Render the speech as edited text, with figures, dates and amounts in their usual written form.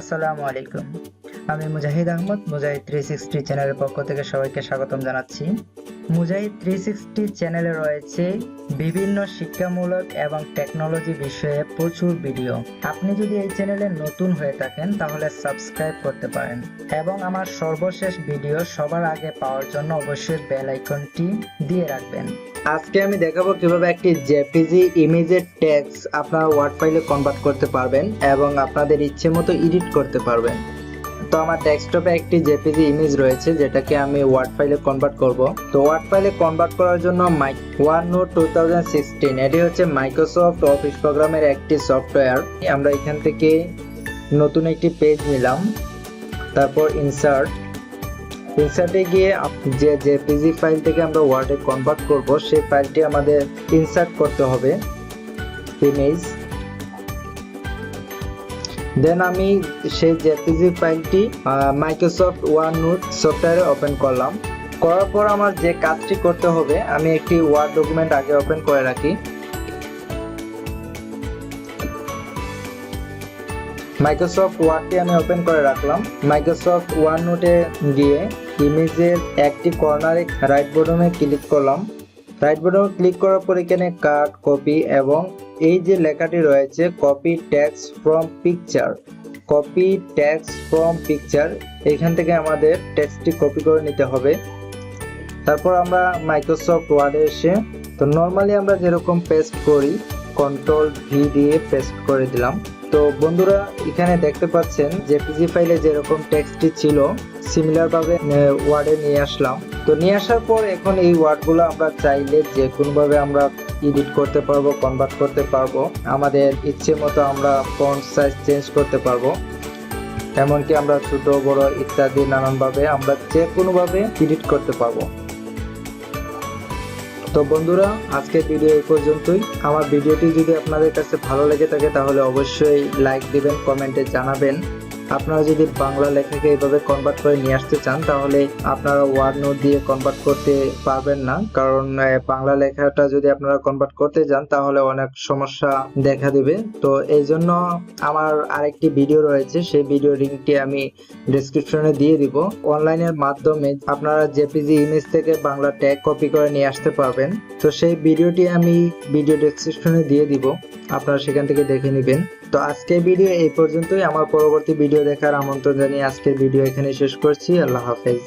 আসসালামু আলাইকুম। আমি মুজাহিদ আহমদ, মুজাহিদ 360 চ্যানেলের পক্ষ থেকে সবাইকে স্বাগতম জানাচ্ছি। মুজাহিদ 360 চ্যানেলে রয়েছে বিভিন্ন শিক্ষামূলক এবং টেকনোলজি বিষয়ে প্রচুর ভিডিও। আপনি যদি এই চ্যানেলে নতুন হয়ে থাকেন তাহলে সাবস্ক্রাইব করতে পারেন এবং আমার সর্বশেষ ভিডিও সবার আগে পাওয়ার জন্য অবশ্যই বেল আইকনটি দিয়ে রাখবেন। আজকে আমি দেখাবো কিভাবে একটি জেপিজি ইমেজের টেক্সট আপনারা ওয়ার্ড ফাইলে কনভার্ট করতে পারবেন এবং আপনাদের ইচ্ছে মতো এডিট করতে পারবেন। তো আমার ডেস্কটপে একটি জেপিজি ইমেজ রয়েছে যেটাকে আমি ওয়ার্ড ফাইলে কনভার্ট করব। তো ওয়ার্ড ফাইলে কনভার্ট করার জন্য OneNote 2016 এটি হচ্ছে মাইক্রোসফট অফিস প্রোগ্রামের একটি সফটওয়্যার। আমরা এখান থেকে নতুন একটি পেজ নিলাম, তারপর ইনসার্টে গিয়ে যে জেপিজি ফাইল থেকে আমরা ওয়ার্ডে কনভার্ট করব সেই ফাইলটি আমাদের ইনসার্ট করতে হবে, ইমেজ। দেন আমি সেই জেপিজি ফাইলটি মাইক্রোসফট OneNote সফটওয়্যারে ওপেন করলাম। করার পর আমার যে কাজটি করতে হবে, আমি একটি ওয়ার্ড ডকুমেন্ট আগে ওপেন করে রাখি। মাইক্রোসফট ওয়ার্ডটি আমি ওপেন করে রাখলাম। মাইক্রোসফট OneNote-এ গিয়ে ইমেজের একটি কর্নারে রাইট বাটনে ক্লিক করলাম। রাইট বাটনে ক্লিক করার পর এখানে কাট, কপি এবং এই যে লেখাটি রয়েছে কপি টেক্সট ফ্রম পিকচার, এখান থেকে আমাদের টেক্সটটি কপি করে নিতে হবে। তারপর আমরা মাইক্রোসফট ওয়ার্ডে এসে তো নরমালি আমরা যেরকম পেস্ট করি Ctrl+V দিয়ে পেস্ট করে দিলাম। তো বন্ধুরা এখানে দেখতে পাচ্ছেন জেপিজি ফাইলে যেরকম টেক্সটটি ছিল সিমিলার ভাবে ওয়ার্ডে নিয়ে আসলাম। তো নিয়ে আসার পর এখন এই ওয়ার্ডগুলো আমরা চাইলে যে কোনোভাবে আমরা এডিট করতে পারবো, কনভার্ট করতে পারবো, আমাদের ইচ্ছে মতো আমরা ফন্ট সাইজ চেঞ্জ করতে পারবো, এমনকি আমরা ছোট বড় ইত্যাদি নানানভাবে আমরা যে কোনোভাবে এডিট করতে পারবো। তো বন্ধুরা আজকের ভিডিও এই পর্যন্তই। আমার ভিডিওটি যদি আপনাদের কাছে ভালো লেগে থাকে তাহলে অবশ্যই লাইক দিবেন, কমেন্টে জানাবেন। আপনারা যদি বাংলা লেখাকে এইভাবে কনভার্ট করে নিয়ে আসতে চান তাহলে আপনারা OneNote দিয়ে কনভার্ট করতে পারবেন না, কারণ বাংলা লেখাটা যদি আপনারা কনভার্ট করতে যান তাহলে অনেক সমস্যা দেখা দিবে। তো এই জন্য আমার আরেকটি ভিডিও রয়েছে, সেই ভিডিও লিংকটি আমি ডেসক্রিপশনে দিয়ে দিব। অনলাইনের মাধ্যমে আপনারা জেপিজি ইমেজ থেকে বাংলা ট্যাগ কপি করে নিয়ে আসতে পারবেন। তো সেই ভিডিওটি আমি ভিডিও ডেসক্রিপশনে দিয়ে দিব, আপনারা সেখান থেকে দেখে নেবেন। তো আজকের ভিডিও এই পর্যন্তই। আমার পরবর্তী ভিডিও দেখার আমন্ত্রণ জানিয়ে আজকের ভিডিও এখানে শেষ করছি। আল্লাহ হাফেজ।